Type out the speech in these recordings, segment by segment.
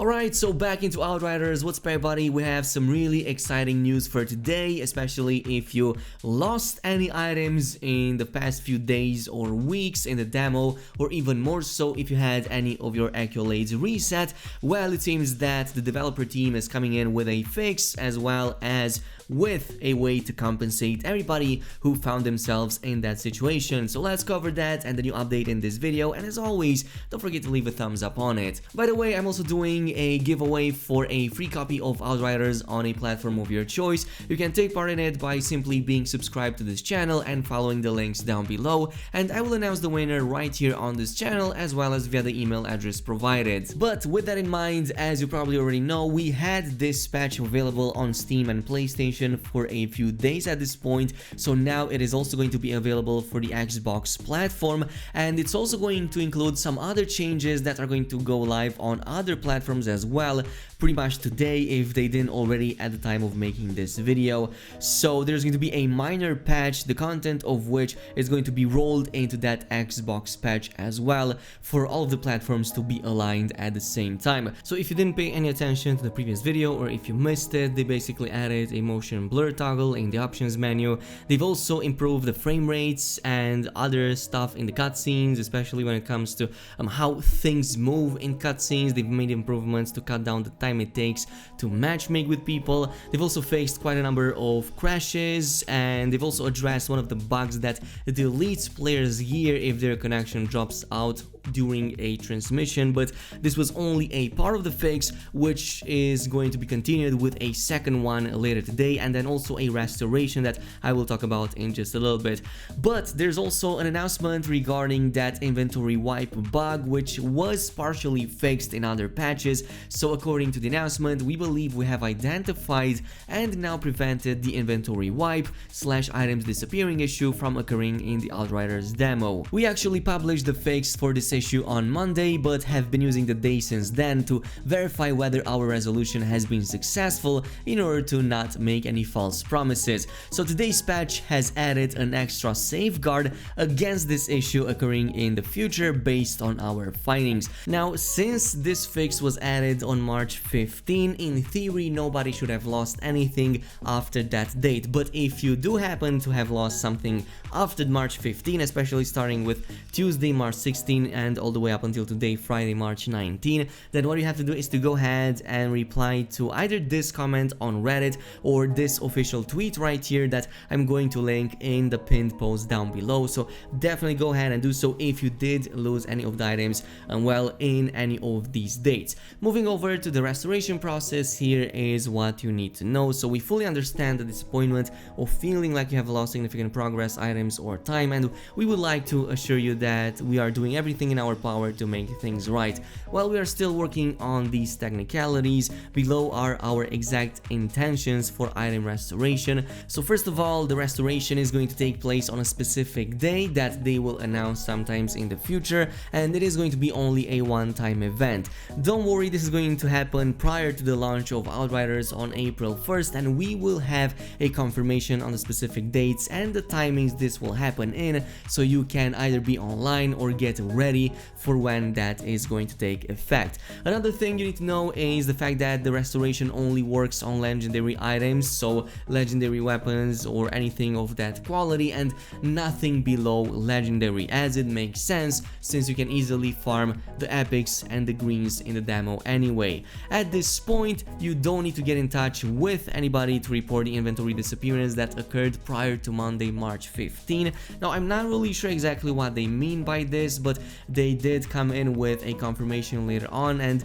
Alright, so back into Outriders. What's up, everybody? We have some really exciting news for today, especially if you lost any items in the past few days or weeks in the demo, or even more so if you had any of your accolades reset. Well, it seems that the developer team is coming in with a fix as well as with a way to compensate everybody who found themselves in that situation. So let's cover that and the new update in this video, and as always, don't forget to leave a thumbs up on it. By the way, I'm also doing a giveaway for a free copy of Outriders on a platform of your choice. You can take part in it by simply being subscribed to this channel and following the links down below, and I will announce the winner right here on this channel as well as via the email address provided. But with that in mind, as you probably already know, we had this patch available on Steam and PlayStation for a few days at this point, so now it is also going to be available for the Xbox platform, and it's also going to include some other changes that are going to go live on other platforms as well, pretty much today if they didn't already at the time of making this video. So there's going to be a minor patch, the content of which is going to be rolled into that Xbox patch as well, for all of the platforms to be aligned at the same time. So if you didn't pay any attention to the previous video, or if you missed it, they basically added a motion blur toggle in the options menu. They've also improved the frame rates and other stuff in the cutscenes, especially when it comes to how things move in cutscenes. They've made improvements to cut down the time it takes to matchmake with people. They've also faced quite a number of crashes, and they've also addressed one of the bugs that deletes players' gear if their connection drops out during a transmission, but this was only a part of the fix, which is going to be continued with a second one later today, and then also a restoration that I will talk about in just a little bit. But there's also an announcement regarding that inventory wipe bug, which was partially fixed in other patches. So according to the announcement, we believe we have identified and now prevented the inventory wipe / items disappearing issue from occurring in the Outriders demo. We actually published the fix for this issue on Monday, but have been using the day since then to verify whether our resolution has been successful in order to not make any false promises. So today's patch has added an extra safeguard against this issue occurring in the future based on our findings. Now, since this fix was added on March 15, in theory nobody should have lost anything after that date, but if you do happen to have lost something after March 15, especially starting with Tuesday, March 16 and all the way up until today, Friday, March 19, then what you have to do is to go ahead and reply to either this comment on Reddit or this official tweet right here that I'm going to link in the pinned post down below. So definitely go ahead and do so if you did lose any of the items well in any of these dates. Moving over to the restoration process, here is what you need to know. So we fully understand the disappointment of feeling like you have lost significant progress, items or time, and we would like to assure you that we are doing everything in our power to make things right. While we are still working on these technicalities, below are our exact intentions for item restoration. So first of all, the restoration is going to take place on a specific day that they will announce sometimes in the future, and it is going to be only a one-time event. Don't worry, this is going to happen prior to the launch of Outriders on April 1st, and we will have a confirmation on the specific dates and the timings this will happen in, so you can either be online or get ready for when that is going to take effect. Another thing you need to know is the fact that the restoration only works on legendary items, so legendary weapons or anything of that quality, and nothing below legendary, as it makes sense since you can easily farm the epics and the greens in the demo anyway. At this point, you don't need to get in touch with anybody to report the inventory disappearance that occurred prior to Monday, March 15. Now, I'm not really sure exactly what they mean by this, but they did come in with a confirmation later on, and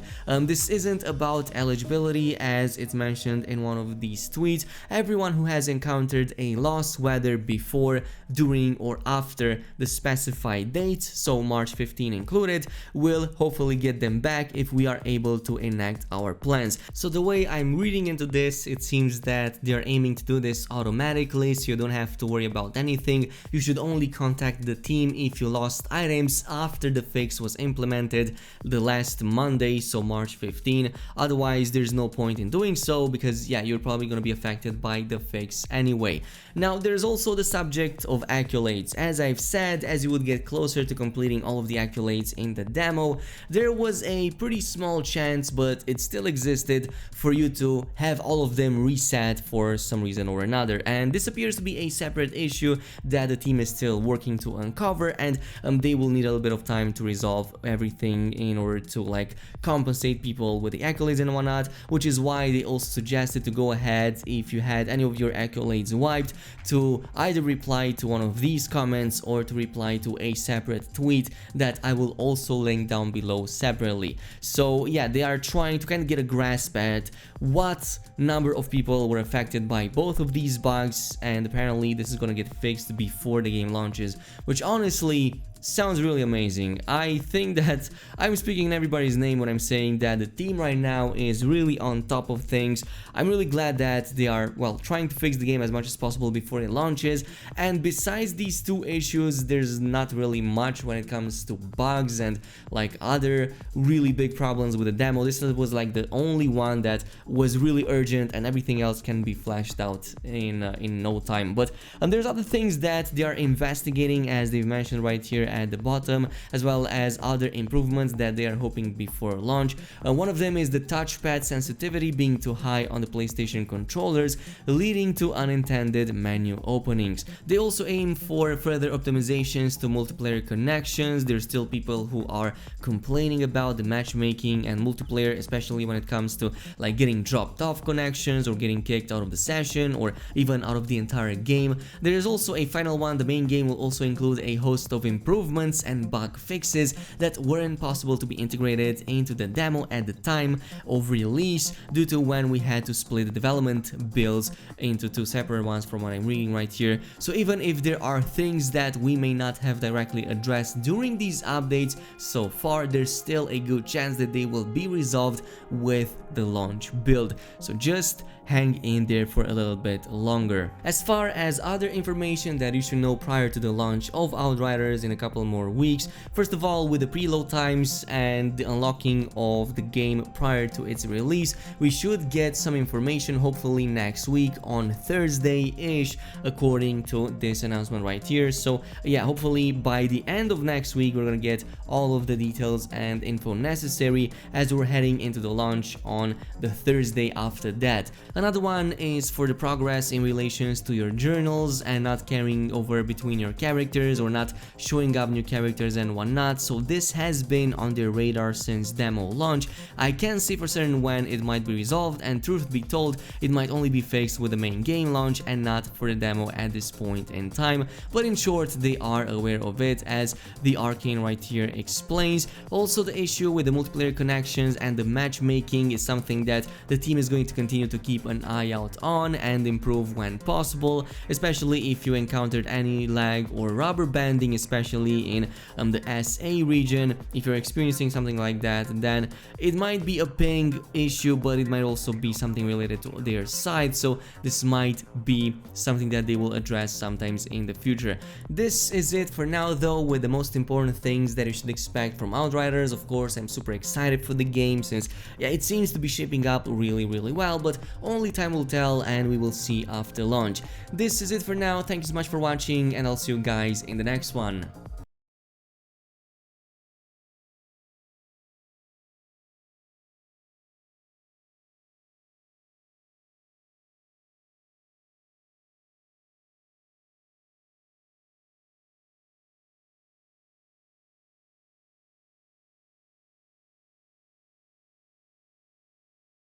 this isn't about eligibility, as it's mentioned in one of these tweets. Everyone who has encountered a loss, whether before, during or after the specified date, so March 15 included, will hopefully get them back if we are able to enact our plans. So the way I'm reading into this, it seems that they are aiming to do this automatically, so you don't have to worry about anything. You should only contact the team if you lost items after the fix was implemented the last Monday, so March 15. Otherwise, there's no point in doing so because yeah, you're probably going to be affected by the fix anyway. Now, there's also the subject of accolades. As I've said, as you would get closer to completing all of the accolades in the demo, there was a pretty small chance, but it still existed, for you to have all of them reset for some reason or another. And this appears to be a separate issue that the team is still working to uncover, and they will need a little bit of time to resolve everything in order to like compensate people with the accolades and whatnot, which is why they also suggested to go ahead, if you had any of your accolades wiped, to either reply to one of these comments or to reply to a separate tweet that I will also link down below separately. So yeah, they are trying to kind of get a grasp at what number of people were affected by both of these bugs, and apparently this is gonna get fixed before the game launches, which honestly sounds really amazing. I think that I'm speaking in everybody's name when I'm saying that the team right now is really on top of things. I'm really glad that they are, well, trying to fix the game as much as possible before it launches. And besides these two issues, there's not really much when it comes to bugs and like other really big problems with the demo. This was like the only one that was really urgent, and everything else can be flashed out in no time. But there's other things that they are investigating, as they've mentioned right here at the bottom, as well as other improvements that they are hoping before launch. One of them is the touchpad sensitivity being too high on the PlayStation controllers, leading to unintended menu openings. They also aim for further optimizations to multiplayer connections. There's still people who are complaining about the matchmaking and multiplayer, especially when it comes to like getting dropped off connections or getting kicked out of the session or even out of the entire game. There is also a final one. The main game will also include a host of improvements and bug fixes that weren't possible to be integrated into the demo at the time of release, due to when we had to split the development builds into two separate ones from what I'm reading right here. So even if there are things that we may not have directly addressed during these updates so far, there's still a good chance that they will be resolved with the launch build. So just hang in there for a little bit longer. As far as other information that you should know prior to the launch of Outriders in a couple more weeks, first of all, with the preload times and the unlocking of the game prior to its release, we should get some information hopefully next week on Thursday-ish, according to this announcement right here. So yeah, hopefully by the end of next week we're gonna get all of the details and info necessary as we're heading into the launch on the Thursday after that. Another one is for the progress in relations to your journals and not carrying over between your characters or not showing up new characters and whatnot. So this has been on their radar since demo launch. I can't say for certain when it might be resolved, and truth be told, it might only be fixed with the main game launch and not for the demo at this point in time. But in short, they are aware of it, as the Arcane right here explains. Also, the issue with the multiplayer connections and the matchmaking is something that the team is going to continue to keep an eye out on and improve when possible, especially if you encountered any lag or rubber banding, especially in the SA region. If you're experiencing something like that, then it might be a ping issue, but it might also be something related to their side, so this might be something that they will address sometimes in the future. This is it for now though, with the most important things that you should expect from Outriders. Of course, I'm super excited for the game since yeah, it seems to be shaping up really well, but only time will tell and we will see after launch. This is it for now. Thank you so much for watching, and I'll see you guys in the next one.